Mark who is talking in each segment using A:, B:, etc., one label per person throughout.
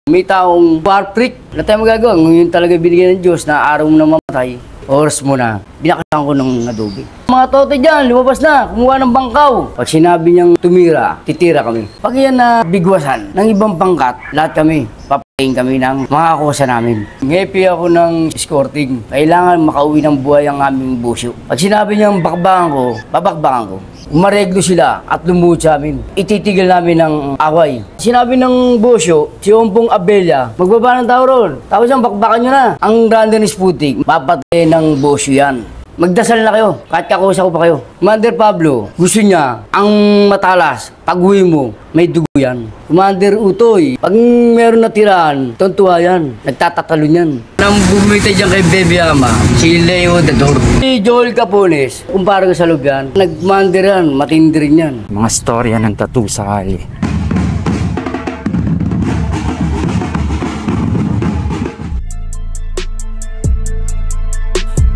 A: May taong war freak, na tayo magagawa. Ngayon talaga binigyan ng Diyos na araw mo na mamatay, oras mo na, binakasan ko ng adobe. Mga tote dyan, lumabas na, kumuha ng bangkaw. Pag sinabi niyang tumira, titira kami. Pag yan na bigwasan ng ibang pangkat, lahat kami, papayin kami ng mga kusa namin. Ngepi ako ng escorting. Kailangan makauwi ng buhay ang aming busyo. Pag sinabi niyang bakbakan ko, babakbakan ko. Umareglo sila at lumuhod sa amin. Ititigil namin ng away. Sinabi ng bosyo, si Ompong Abella, magbaba ng tao ron. Tapos yung bakbakan nyo na. Ang Brandon Sputik, papatay ng bosyo yan. Magdasal na kayo, kahit kakusa ko pa kayo. Commander Pablo, gusto niya ang matalas. Pag uwi mo, may dugo yan. Commander Utoy, pag meron natirahan, tontuwa yan. Nagtatatalo yan. Nang bumita dyan kay Bebe Ama, si Leo Dador. Si Joel Capones, kumpara ko sa loob yan, nag-commander yan, matindi rin yan.
B: Mga storya ng tattoo sa kali.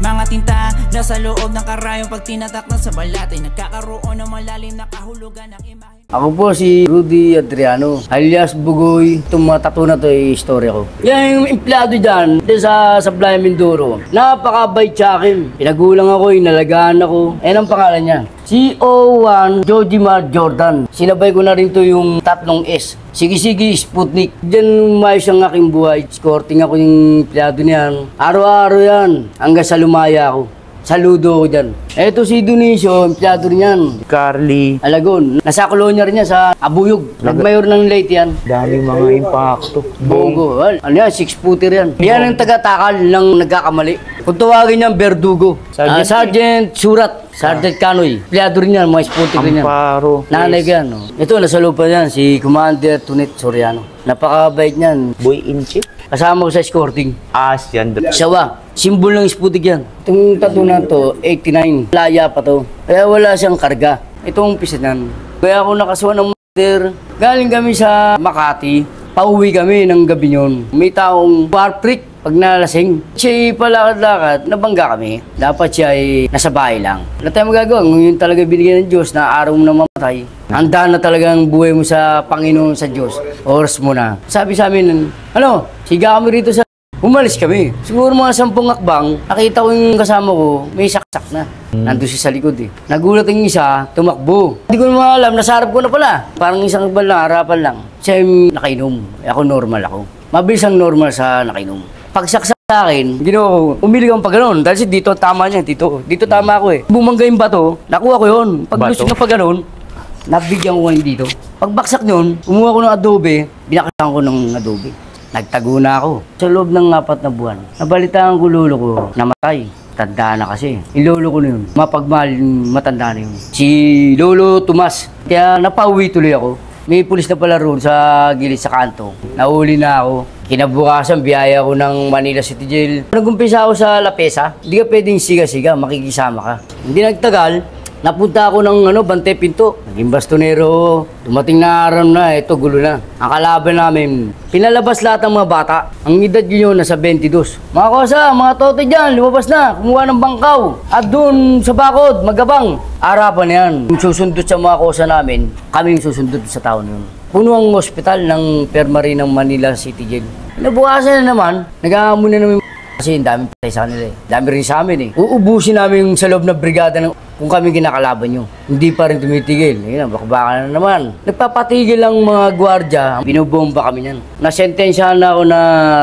C: Mga tinta nasa loob ng karayong pag tinatak na sa balat ay nagkakaroon ng malalim na kahulugan ng imahe.
A: Ako po si Rudy Adriano, alias Bugoy. Itong mga tattoo na to ay istorya ko. Yan yung empleyado dyan sa Sablay Mindoro. Napakabait sa akin. Pinagulang ako, inalagaan ako. Ayan ang pangalan niya. CO1 Jojimar Jordan. Sinabay ko na rin to yung tatlong S. Sige-sige, Sputnik. Diyan umayos ang aking buhay. Escorting ako yung empleyado niyan. Araw-araw yan. Hanggang sa lumaya ako. Saludo ko dyan. Eto si Dionisio, empleyado rin yan.
B: Carly.
A: Alagon. Nasa kolonya rin yan sa Abuyog. Nagmayor ng late yan.
B: Daming mga impacto.
A: Bongo. Ano yan? 6-footer yan. Yan ang taga-takal ng nagkakamali. Kung tawagin niyan, Verdugo. Sergeant Surat. Sergeant Canoy. Empleyado rin yan. Mga spooter rin yan.
B: Amparo.
A: Nanay ko yan. No? Ito, nasa loob pa yan. Si Commander Tunet Soriano. Napakabait niyan.
B: Boy in chief.
A: Kasama ko sa escorting.
B: Yan.
A: Sawa. Simbol ng Sputik yan. Itong tattoo na to, 89. Laya pa to. Kaya wala siyang karga. Itong pisanan. Kaya ako nakasuhan ng mother. Galing kami sa Makati. Pauwi kami ng gabi yun. May taong war freak pag nalasing. Siya palakad-lakad, nabangga kami. Dapat siya ay nasa bahay lang. Wala tayong magagawa. Ngayon talaga binigyan ng Diyos na araw mo na mamatay. Handa na talaga ang buhay mo sa Panginoon sa Diyos. Oras mo na. Sabi sa amin, siga kami rito sa... Umalis kami. Siguro mga 10 akbang, nakita ko yung kasama ko, may saksak na. Nandun siya sa likod eh. Nagulat yung isa, tumakbo. Hindi ko naman alam, nasa harap ko na pala. Parang isang akbang lang, harapan lang. Siya yung nakainom. Ako normal ako. Mabilis ang normal sa nakainom. Pagsaksak sa akin, ginawa ko, umilig akong pag-ganon. Dahil dito tama niya, dito tama ako eh. Bumangga yung bato, nakuha ko yun. Pag gusto na pag-ganon, nabigyan ko ngayon dito. Pagbaksak yun, umuha ko ng adobe, binakasan ko ng adobe. Nagtago na ako. Sa loob ng 4 na buwan, nabalitaan ko lolo ko, namatay. Tanda na kasi. Yung lolo ko na yun, mapagmahal yung matanda na yun. Si Lolo Tomas. Kaya napauwi tuloy ako. May pulis na pala roon sa gilid sa kanto. Nahuli na ako. Kinabukasan, biyaya ko ng Manila City Jail. Nag-umpisa ako sa La Pesa. Hindi ka pwedeng siga-siga, makikisama ka. Hindi nagtagal, napunta ako ng Bante Pinto. Naging bastonero. Dumating na araw na, ito gulo na. Ang kalaban namin, pinalabas lahat ng mga bata. Ang edad yun nasa 22. Mga kosa, mga tote dyan, lumabas na. Kumuha ng bangkaw. At doon sa bakod, magabang. Arapan yan. Kung susundot sa mga kosa namin, kami yung susundot sa taon yun. Puno ang ospital ng Permarin ng Manila City Jail. Nabukasan na naman, nag-aamon na namin. Kasi dami patay sa kanila eh. Dami rin sa amin eh. Uubusin namin sa loob ng brigada ng kung kami kinakalaban nyo. Hindi pa rin tumitigil. Ayun, bakbaka na naman. Nagpapatigil ang mga gwardya. Binubomba kami yan. Nasentensyahan na ako na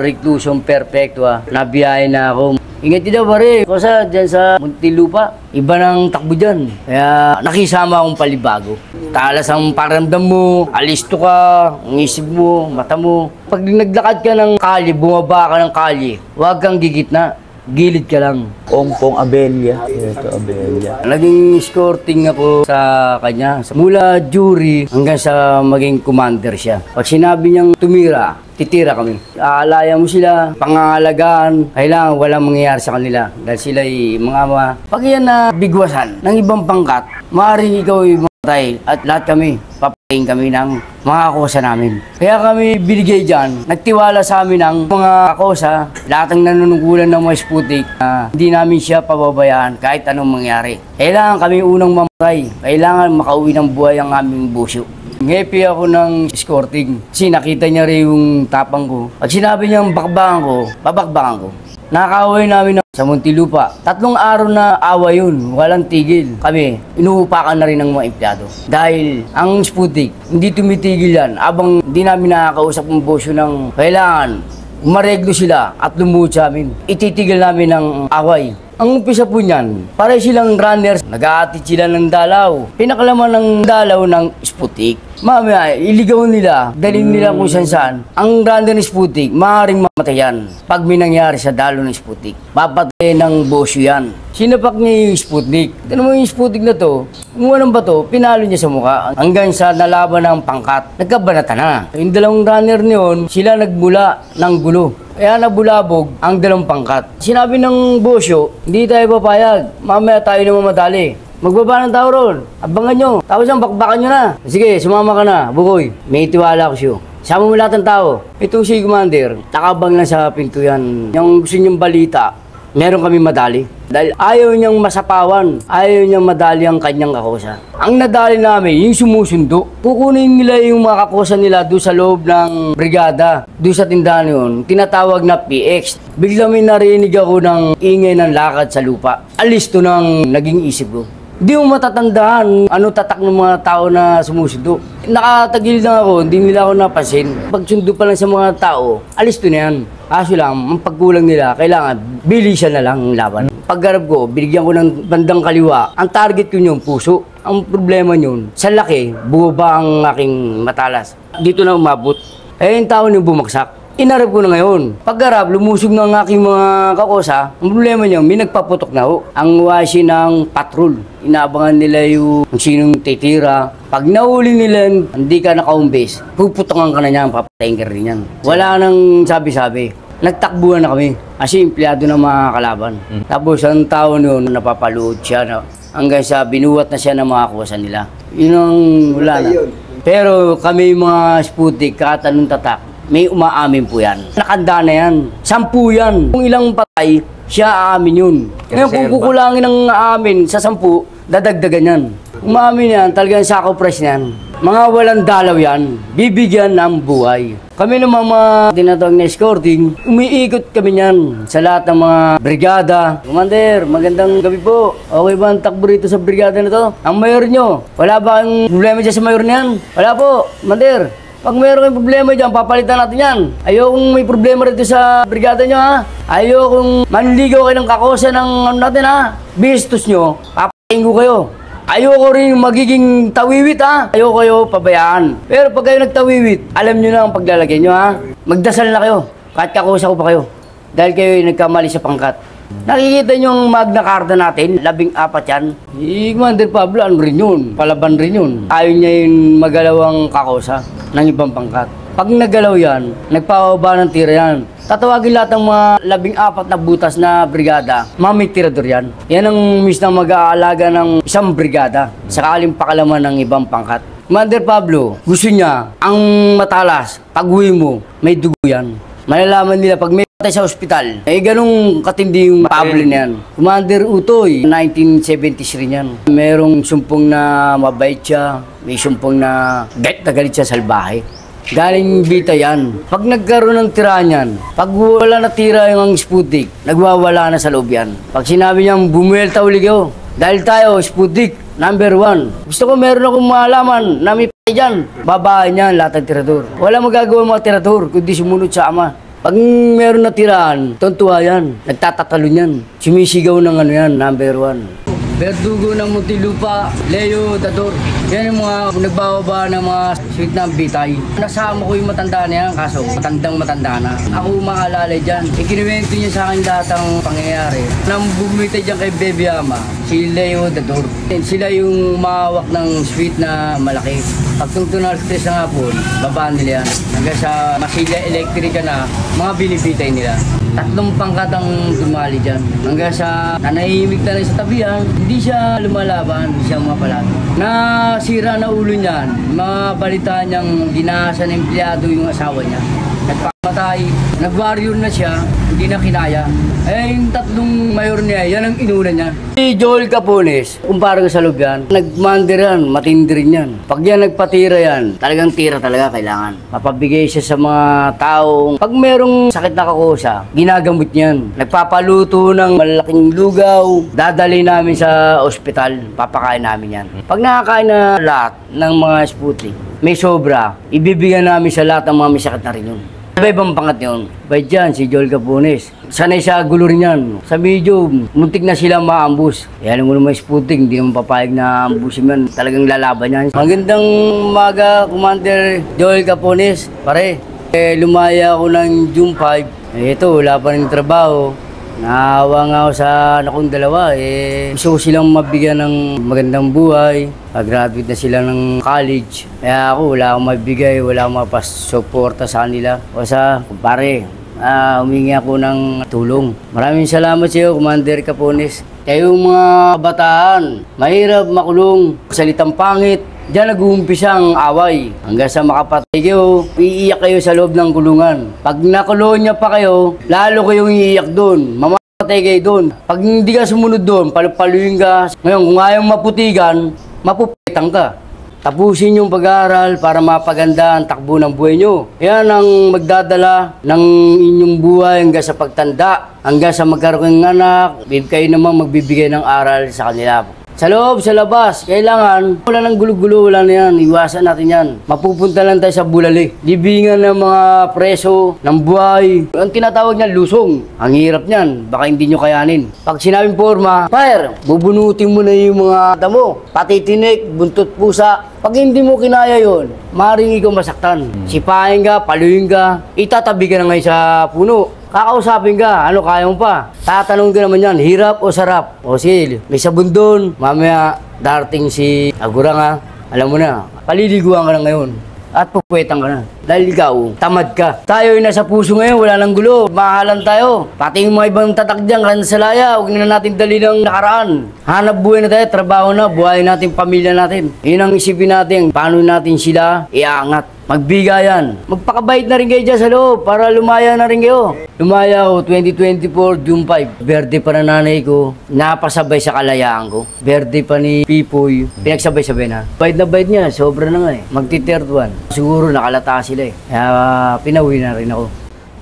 A: reclusion perpetua. Nabiyahe na ako. Ingat din daw pare. Kasi dyan sa Muntinlupa, iba ng takbo dyan. Kaya nakisama akong palibago. Talas ang paramdam mo, alisto ka, ang isip mo, mata mo. Pag naglakad ka ng kalye, bumaba ka ng kalye, huwag kang gigitna. Gilid ka lang.
B: Ompong Abella. Ito, Abella.
A: Naging escorting ako sa kanya. Mula jury hanggang sa maging commander siya. Pag sinabi niyang tumira, titira kami. Aalaya mo sila, pangangalagaan. Kailangan walang mangyayari sa kanila. Dahil sila ay mga pag yan na bigwasan ng ibang pangkat, maaaring ikaw ay mamatay at lahat kami. Papayin kami ng mga kakosa namin. Kaya kami binigay dyan, nagtiwala sa amin ang mga kakosa, lahat ng nanunungkulan ng mga Sputik, hindi namin siya pababayaan kahit anong mangyari. Kailangan kami unang mamatay, kailangan makauwi ng buhay ang aming busyo. Happy ako ng escorting. Kasi nakita niya rin yung tapang ko. Pag sinabi niyang bakbakan ko, babakbakan ko. Nakakaway namin sa Muntinlupa. 3 araw na away yun. Walang tigil. Kami, inuupakan na rin ng mga empleyado. Dahil ang Sputnik, hindi tumitigil yan. Abang hindi namin nakakausap ng bosyo ng kailangan. Umareglo sila at lumuhod sa amin. Ititigil namin ng away. Ang umpisa po niyan, para silang runners, nag-aatid sila ng dalaw. Pinakalaman ng dalaw ng Sputnik. Mamaya, iligaw nila, dalhin nila kung saan. Ang runner ng Sputnik, maaaring mamatayan pag may nangyari sa dalaw ng Sputnik. Papatay ng bosyo yan. Sinapak niya yung Sputnik. Tignan mo yung Sputnik na to, kumuha ng bato, pinalo niya sa mukha hanggang sa nalaban ng pangkat. Nagkabanata na. Yung dalawang runner niyon, sila nagmula ng gulo. Kaya nabulabog ang 2 pangkat. Sinabi ng bosyo, hindi tayo papayag. Mamaya tayo na mamadali. Magbaba ng tao ron. Abangan nyo. Tapos yan, bakbakan nyo na. Sige, sumama ka na. Bukoy, may tiwala ko siyo. Sama mo lahat ng tao. Itong si Commander, nakabang lang sa pinto yan. Yung gusto niyong balita, meron kami madali. Dahil ayaw niyang masapawan, ayaw niyang madali ang kanyang kakosa. Ang nadali namin, yung sumusundo. Kukunin nila yung mga kakosa nila doon sa loob ng brigada, doon sa tindahan yun, tinatawag na PX. Bigla may narinig ako ng ingay ng lakad sa lupa. Alis to ng naging isip ko. Hindi mo matatandaan ano tatak ng mga tao na sumusundo. Nakatagil lang ako, hindi nila ako napansin. Pagsundo pa lang sa mga tao, alis to na yan. Kaso lang, ang pagkulang nila, kailangan bilisan na lang ang laban. Paggarap ko, binigyan ko ng bandang kaliwa. Ang target ko yung puso. Ang problema yun, sa laki, bumaba ang aking matalas. Dito na umabot. Eh, yung tao yung bumagsak. Inarap ko na ngayon. Paggarap, lumusog na ang aking mga kakosa. Ang problema niya, may nagpaputok na ho. Ang wasi ng patrol. Inaabangan nila yung sinong titira. Pag nahuli nila, hindi ka nakaumbes, puputokan ka na niyan, papatayin ka rin yan. Wala nang sabi-sabi. Nagtakbuhan na kami. Kasi empleyado ng mga kalaban. Tapos ang tao noon, napapalood siya. Hanggang sa binuwat na siya ng mga kakosa nila. Yun ang wala na. Pero kami mga Sputnik, kahit anong tatak, may umaamin po yan. Nakanda na yan. 10 yan. Kung ilang patay, siya aamin yun. Ngayon kung kukulangin ng aamin sa 10, dadagdagan yan. Umaamin yan, talagang sako press yan. Mga walang dalaw yan, bibigyan ng buhay. Kami naman mga tinatawag na escorting, umiikot kami yan sa lahat ng mga brigada. Commander, magandang gabi po. Okay ba ang takbo rito sa brigada na to? Ang mayor nyo, wala ba ang problema dyan sa mayor na yan? Wala po, Commander. Pag mayroon kayong problema dyan, papalitan natin yan. Ayokong may problema rito sa brigada nyo, ha? Ayokong manligaw kayo ng kakosa ng ano natin, ha? Bistos nyo, papatayin ko kayo. Ayoko rin magiging tawiwit, ha? Ayoko kayo pabayaan. Pero pag kayo nagtawiwit, alam nyo na ang paglalagay nyo, ha? Magdasal na kayo. Kahit kakosa ko pa kayo. Dahil kayo nagkamali sa pangkat. Nakikita nyo ang Magna Carta natin, 14 yan. Si Commander Pablo, ano rin yun? Palaban rin yun. Ayaw niya yung magalawang kakosa ng ibang pangkat. Pag nagalaw yan, nagpapaba ng tira yan. Tatawagin lahat ng mga 14 na butas na brigada, mga may tirador yan. Yan ang mismo mag-aalaga ng isang brigada, sakaling pakalaman ng ibang pangkat. Commander Pablo, gusto niya, ang matalas, pag-uwi mo, may dugo yan. Malalaman nila pag may patay sa ospital, eh ganung katindi yung Pablo na yan. Commander Utoy, 1970s rin yan. Merong sumpong na mabait siya, may sumpong na galit siya salbahe. Galing Bita yan. Pag nagkaroon ng tira niyan, pag wala na tira yung Sputnik, nagwawala na sa loob yan. Pag sinabi niyang bumuelta ulit kayo, dahil tayo, Sputnik, number 1. Gusto ko meron akong malaman na may patay dyan. Babae niyan, lahat ng tirador. Wala magagawa mga tirador, kundi sumunod sa ama. Pag meron na tiraan, tontuwa yan. Nagtatatalo yan. Sumisigaw ng ano yan, number 1. Verdugo ng Muntinlupa, Leo Dador. Yan yung mga nagbababa ng mga sweet na bitay. Nasama ko yung matanda na yan, kaso matanda na. Ako maalala dyan. Ikinuwento niya sa akin lahat ang pangyayari. Nang bumita dyan kay Baby Ama, si Leo Dador. Sila yung mahawak ng sweet na malaki. Pag tungtunal stress na hapon, babaan nila yan. Hanggang sa Masilya Electrica na, mga binibitay nila. 3 pangkat ang dumali dyan. Hanggang sa nanahimik na rin sa tabihan, hindi siya lumalaban, hindi siya mapalat. Nasira na ulo niyan, mga balitaan niyang ginasa ng empleyado yung asawa niya. patay. Nag-warrior na siya, hindi na kinaya. Eh, yung tatlong mayor niya, yan ang inuna niya. Si Joel Capones, kumpara ko sa loob yan, nagmander yan, matindi rin yan. Pag yan nagpatira yan, talagang tira talaga kailangan. Mapabigay siya sa mga taong, pag merong sakit na kakusa, ginagamot niyan. Nagpapaluto ng malaking lugaw, dadali namin sa ospital, papakain namin yan. Pag nakakain na lahat ng mga Sputnik, may sobra, ibibigyan namin sa lahat ng mga may sakit na rin yun. Ibang pangat yun. By dyan, si Joel Capones. Sanay sa gulo rin yan. Sa video, muntik na sila maambus. Eh, alam mo naman Sputnik, hindi naman papayag na ambusin yan. Talagang lalaban yan. Magandang umaga, Commander Joel Capones. Pare, lumaya ako ng June 5. Ito, wala pa rin trabaho. Naawa nga ako sa anak kong dalawa. Gusto ko silang mabigyan ng magandang buhay. Pag-graduate na sila ng college. Kaya ako, wala akong mabigay, wala akong mapasuporta sa kanila. O sa, pare, humingi ako ng tulong. Maraming salamat sa iyo, Commander Capones. Kayong mga kabataan, mahirap makulong, salitang pangit. Diyan nag-uumpisa ang away. Hanggang sa makapatay kayo, iiyak kayo sa loob ng kulungan. Pag nakulong niya pa kayo, lalo kayong iiyak doon. Mamamatay kayo doon. Pag hindi ka sumunod doon, palupaluin ka. Ngayon, kung ayaw maputigan, mapupitang ka. Tapusin yung pag-aaral para mapaganda ang takbo ng buhay nyo. Yan ang magdadala ng inyong buhay hanggang sa pagtanda. Hanggang sa magkaroon ng anak, kayo namang magbibigay ng aral sa kanila. Sa loob, sa labas, kailangan, wala nang gulo-gulo, wala na yan, iwasan natin yan. Mapupunta lang tayo sa bulali. Libingan ng mga preso, ng buhay. Ang tinatawag niya, lusong. Ang hirap niyan, baka hindi nyo kayanin. Pag sinabing forma, fire, bubunutin mo na yung mga damo. Pati tinik, buntot pusa. Pag hindi mo kinaya yon, maaaring ikaw masaktan. Sipahin ka, paluin ka, itatabi ka na ngayon sa puno. Kakausapin ka, ano kaya mo pa? Tatanong ka naman yan, hirap o sarap? O sige, may sabon doon, mamaya darating si Agura nga, alam mo na, paliliguan ka na ngayon. At pupwetang ka na. Dahil ikaw, tamad ka. Tayo ay nasa puso ngayon, wala nang gulo. Mahalan tayo. Pati yung mga ibang tatak dyan, kansalaya, huwag na natin dali ng nakaraan. Hanap buhay na tayo, trabaho na, buhay natin, pamilya natin. Yun ang isipin natin, paano natin sila iangat. Magbigayan. Magpakabait na rin kayo dyan sa loob para lumaya na rin kayo. Lumaya ako 2024, June 5. Birthday pa na nanay ko. Napasabay sa kalayaan ko. Birthday pa ni Pipoy. Pinagsabay-sabay na. Bait na bait niya. Sobra na nga eh. Magti-third one. Siguro nakalata sila eh. Kaya pinauwi na rin ako.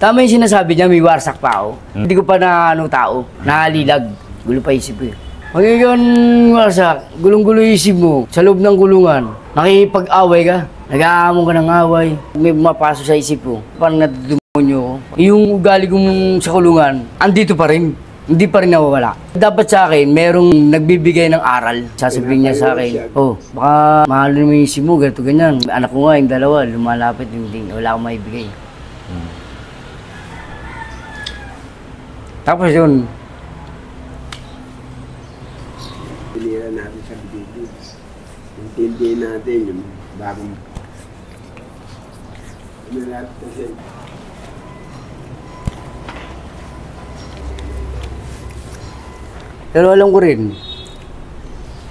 A: Tama yung sinasabi niya, may warsak pa ako. Hindi ko pa na tao. Nakalilag. Gulo pa isip ko eh. Magiging warsak. Gulong-gulo isip mo. Sa loob ng kulungan. Nakipag-away ka. Nag-aamon ka ng away, may mapasok sa isip ko. Parang natutumonyo ko. Yung ugali kong sa kulungan, andito pa rin. Hindi pa rin nawawala. Dapat sa akin, merong nagbibigay ng aral. Sasabihin niya sa akin, oh, baka mahal mo yung isip mo, ganito ganyan. Anak ko nga, yung dalawa, lumalapit, hindi, wala akong maibigay. Tapos yun.
D: Pinira natin sa bibig. Intindihin natin yung bagong lahat kasi.
A: Pero alam ko rin,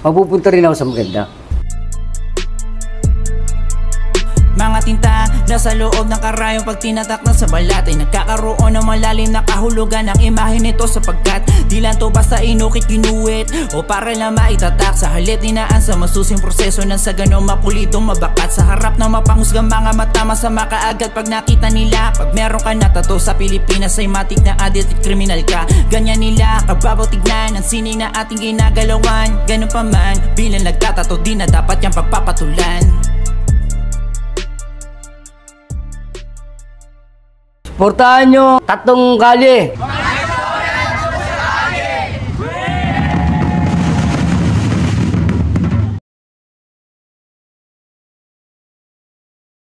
A: mapupunta rin ako sa maganda.
C: Mga tinta nasa loob ng karayong pag tinatak na sa balat ay nagkakaroon ng malalim na kahulugan ng imahe nito sapagkat di lang to basta inukit ginuwit o para lang maitatak sa halit dinaan sa masusing proseso ng sa ganong mapulitong mabakat sa harap ng mapanghusgang mga mata masama kaagad pag nakita nila pag meron ka na tato sa Pilipinas ay matik na addict at kriminal ka ganyan nila kababaw tignan ang sining na ating ginagalawan ganun pa man bilang nagtatato di na dapat yung pagpapatulan.
A: Portahan nyo, tatlong kalye.